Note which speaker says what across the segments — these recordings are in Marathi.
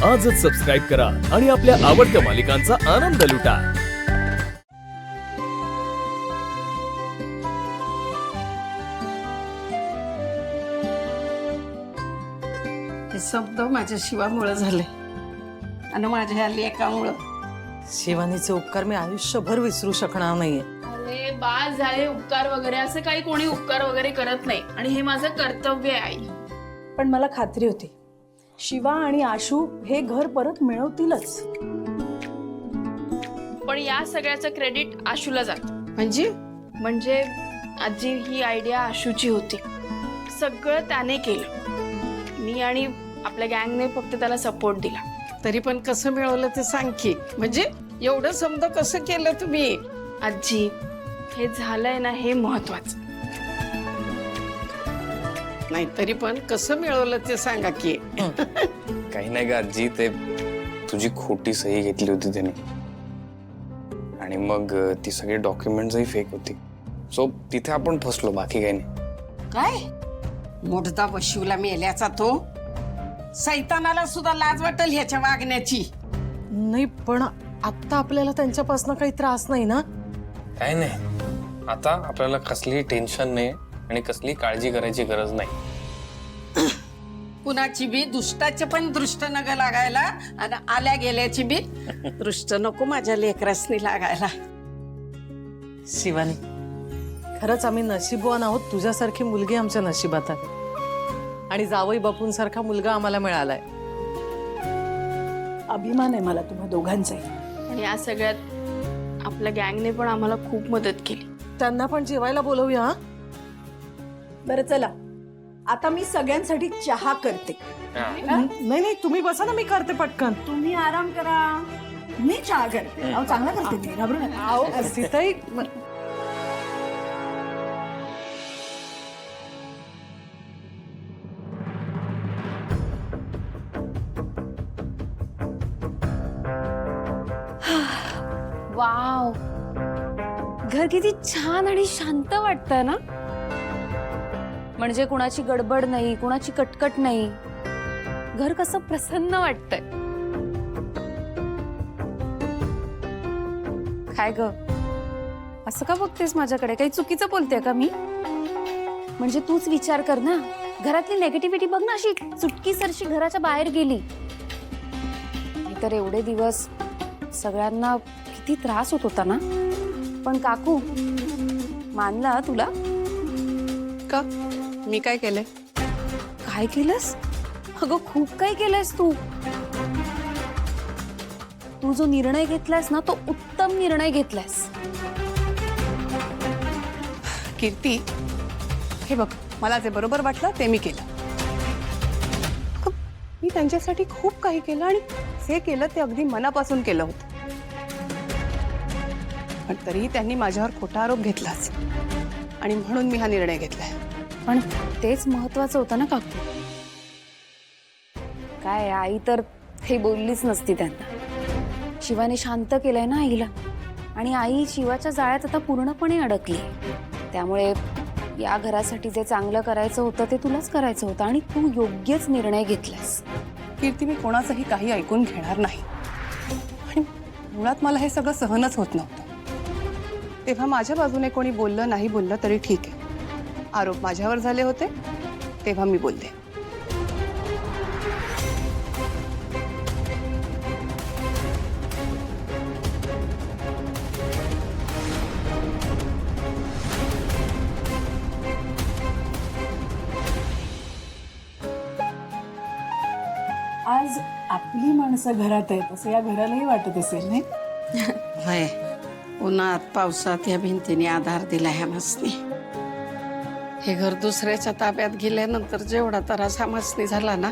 Speaker 1: आजच सबस्क्राईब करा आणि आपल्या आवडत्या मालिकांचा आनंद लुटा।
Speaker 2: हे शब्द माझ्या शिवामुळे झाले आणि माझ्या लेकामुळे।
Speaker 3: शिवानीचे उपकार मी आयुष्यभर विसरू शकणार नाहीये।
Speaker 4: अरे बास झाले उपकार वगैरे, असं काही कोणी उपकार वगैरे करत नाही आणि हे माझं कर्तव्य आहे आई।
Speaker 5: पण मला खात्री होती शिवा आणि आशू हे घर परत मिळवतीलच।
Speaker 4: पण या सगळ्याचं क्रेडिट आशूला जातं। म्हणजे आजी ही आयडिया आशूची होती, सगळं त्याने केलं। मी आणि आपल्या गँगने फक्त त्याला सपोर्ट दिला।
Speaker 2: तरी पण कसं मिळवलं ते सांग की, म्हणजे एवढं समजा कसं केलं तुम्ही?
Speaker 4: आजी हे झालंय ना, हे महत्वाचं
Speaker 2: नाही, तरी पण कसं मिळवलं ते सांगा की।
Speaker 6: काही नाही का आजी, ते तुझी खोटी सही घेतली होती त्याने आणि मग ती सगळी डॉक्युमेंट्सही फेक होती। सो तिथे आपण फसलो, बाकी काही नाही।
Speaker 2: काय मोठदा बशिवला मेल्याचा तो? सैतानाला सुद्धा लाज वाटेल ह्याच्या वागण्याची।
Speaker 3: नाही पण आता आपल्याला त्यांच्यापासून काही त्रास नाही ना?
Speaker 6: काही नाही, आता आपल्याला कसली टेन्शन नाही आणि कसली काळजी करायची गरज नाही।
Speaker 2: कुणाची बी दुष्टाचे पण दृष्ट नग लागायला आणि आल्या गेल्याची बी दृष्ट नको माझ्या लेकरासनी लागायला।
Speaker 3: शिवानी, खरंच आम्ही नशीबवान आहोत, तुझ्यासारखी मुलगी आमच्या नशिबात आहे आणि जावई बापूंसारखा मुलगा आम्हाला मिळालाय।
Speaker 5: अभिमान आहे मला तुम्हा दोघांचाही।
Speaker 4: पण या सगळ्यात आपल्या गँगने पण आम्हाला खूप मदत केली।
Speaker 3: त्यांना पण जेवायला बोलवूया हा?
Speaker 5: बरं चला, आता मी सगळ्यांसाठी चहा करते।
Speaker 3: नाही नाही, तुम्ही बसा ना, मी करते पटकन।
Speaker 5: तुम्ही आराम करा, मी चहा करते। अहो चांगला करते ते, घाबरू नका।
Speaker 3: अहो सीताई,
Speaker 7: वाव, घर किती छान आणि शांत वाटतं ना। म्हणजे कुणाची गडबड नाही, कुणाची कटकट नाही, घर कसं प्रसन्न वाटतंय। काय ग, असं का बघतेस माझ्याकडे? काही चुकीचं बोलते का मी? म्हणजे तूच विचार कर ना, घरातली नेगेटिव्हिटी बघ ना, अशी चुटकी सरशी घराच्या बाहेर गेली। तर एवढे दिवस सगळ्यांना किती त्रास होत होता ना। पण काकू मानला तुला
Speaker 2: का मी काय केलंय?
Speaker 7: काय केलंस? अगं खूप काय केलंस तू। तू जो निर्णय घेतलास ना, तो उत्तम निर्णय घेतलास।
Speaker 8: कीर्ती, हे बघ, मला जे बरोबर वाटलं ते मी केलं। मी त्यांच्यासाठी खूप काही केलं आणि जे केलं ते अगदी मनापासून केलं होतं, पण तरीही त्यांनी माझ्यावर खोटा आरोप घेतलाच आणि म्हणून मी हा निर्णय घेतलाय।
Speaker 7: पण तेच महत्वाचं होतं ना काकू। काय आई तर हे बोललीच नसती त्यांना। शिवाने शांत केलंय ना आईला, आणि आई शिवाच्या जाळ्यात आता पूर्णपणे अडकली। त्यामुळे या घरासाठी जे चांगलं करायचं होतं ते तुलाच करायचं होतं आणि तू योग्यच निर्णय घेतलास।
Speaker 8: कीर्ती, मी कोणाचंही काही ऐकून घेणार नाही आणि मुळात मला हे सगळं सहनच होत नव्हतं। तेव्हा माझ्या बाजूने कोणी बोललं नाही बोललं तरी ठीक आहे, आरोप माझ्यावर झाले होते तेव्हा मी बोलले।
Speaker 5: आज आपली माणसं घरात आहेत असं या घरालाही वाटत असेल नाही?
Speaker 2: होय, उन्हात पावसात या भिंतीने आधार दिला ह्या मसनी। हे घर दुसऱ्याच्या ताब्यात गेल्यानंतर जेवढा त्रास ह्या मसनी झाला ना,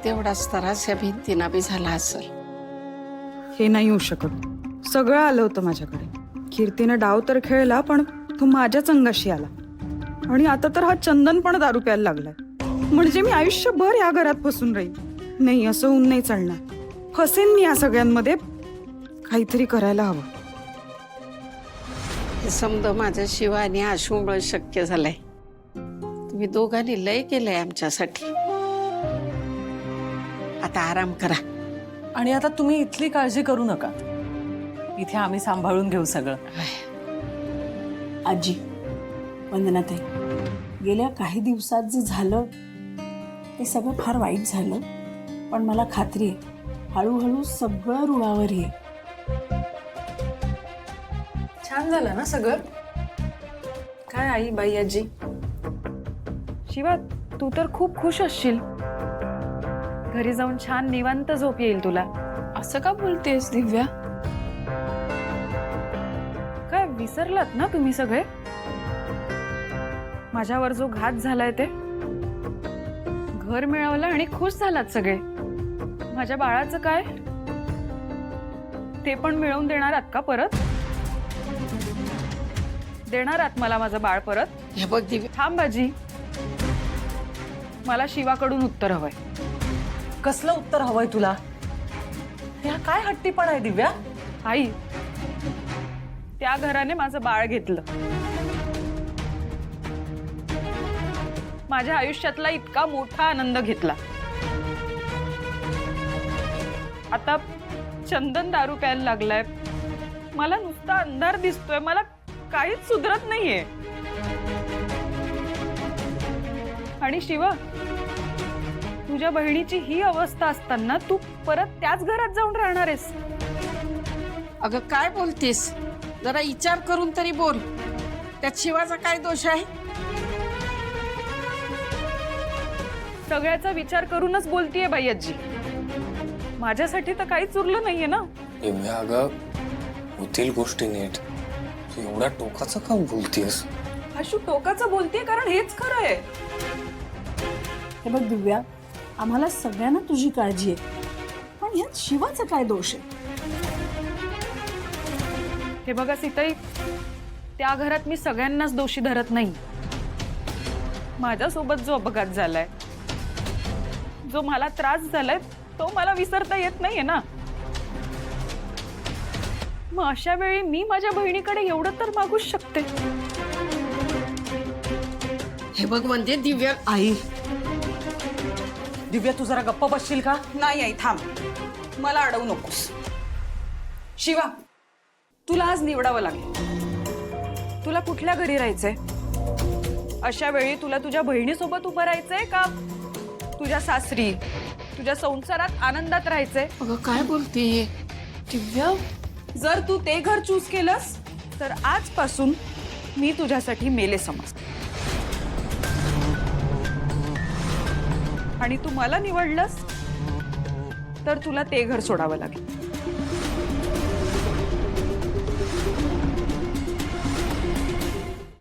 Speaker 2: तेवढाच त्रास ह्या भिंतीना बी झाला असेल।
Speaker 9: हे नाही होऊ शकत, सगळं आलं होतं माझ्याकडे। कीर्तीनं डाव तर खेळला, पण तो माझ्याच अंगाशी आला आणि आता तर हा चंदन पण दारू प्यायला लागलाय। म्हणजे मी आयुष्यभर या घरात फसून राहील? नाही, असं होऊन नाही चालणार। फसेन मी या सगळ्यांमध्ये, काहीतरी करायला हवं।
Speaker 2: हे समज माझ्या शिवा आणि आशूमुळे शक्य झालंय। तुम्ही दोघांनी लय केलंय आमच्यासाठी। आता आराम करा.
Speaker 3: आणि आता तुम्ही इथली काळजी करू नका, इथे आम्ही सांभाळून घेऊ सगळं.
Speaker 5: आजी, वंदनाताई, गेल्या काही दिवसात जे झालं ते सगळं फार वाईट झालं, पण मला खात्री आहे हळूहळू सगळं रुळावर येईल.
Speaker 3: छान झालं ना सगळं? काय आई बाई आजी?
Speaker 9: शिवा, तू तर खूप खुश असशील. घरी जाऊन छान निवांत झोप येईल तुला.
Speaker 4: असं का बोलतेस दिव्या?
Speaker 9: काय विसरलात ना तुम्ही सगळे? माझ्यावर जो घात झालाय ते. घर मिळवलं आणि खुश झालात सगळे. माझ्या बाळाचं काय? ते पण मिळवून देणार आहात का परत? देणार आहात मला माझं बाळ परत?
Speaker 2: हे बघ दिव्या,
Speaker 9: थांब बाजी, मला शिवाकडून उत्तर हवंय.
Speaker 3: कसलं उत्तर हवंय तुला? ह्या काय हट्टीपणा आहे दिव्या?
Speaker 9: आई, त्या घराने माझं बाळ घेतलं. माझ्या आयुष्यातला इतका मोठा आनंद घेतला. आता चंदन दारू प्यायला लागलाय. मला नुसता अंधार दिसतोय. मला काहीच सुधरत नाहीये. आणि शिवा, तुझ्या बहिणीची ही अवस्था असताना तू परत त्याच घरात जाऊन राहणार आहेस?
Speaker 2: अगं काय बोलतेस? जरा विचार करून तरी बोल. त्यात शिवाचा काय दोष आहे?
Speaker 9: सगळ्याचा विचार करूनच बोलतीये बाई आजी. माझ्यासाठी तर काहीच उरलं नाहीये ना.
Speaker 6: दिव्या, अगं होतील गोष्टी नीट. तू एवढ्या टोकाचं का बोलतीयस?
Speaker 9: आशू, टोकाचं बोलतेय कारण हेच खरं आहे.
Speaker 5: हे बघ दिव्या, आम्हाला सगळ्यांना तुझी काळजी आहे, पण यात शिवाचा काय दोष आहे?
Speaker 9: हे बघा सीताई, त्या घरात मी सगळ्यांनाच दोषी धरत नाही. माझ्यासोबत जो अपघात झालाय, जो मला त्रास झालाय, तो मला विसरता येत नाहीये ना. मग अशा वेळी मी माझ्या बहिणीकडे एवढं तर मागूच शकते.
Speaker 2: हे बघ म्हणजे दिव्या,
Speaker 3: आई, दिव्या तू जरा गप्प बसशील का?
Speaker 9: नाही आई, थांब. मला अडवू नकोस. शिवा, तुला आज निवडावं लागेल. तुला कुठल्या घरी राहायचंय? अशा वेळी तुला तुझ्या बहिणीसोबत उभं राहायचंय का तुझ्या सासरी, तुझ्या संसारात आनंदात राहायचंय?
Speaker 2: अगं काय बोलते
Speaker 9: दिव्या, जर तू ते घर चूज केलंस तर आजपासून मी तुझ्यासाठी मेले समज. आणि तू मला निवडलंस तर तुला ते घर सोडावं लागेल.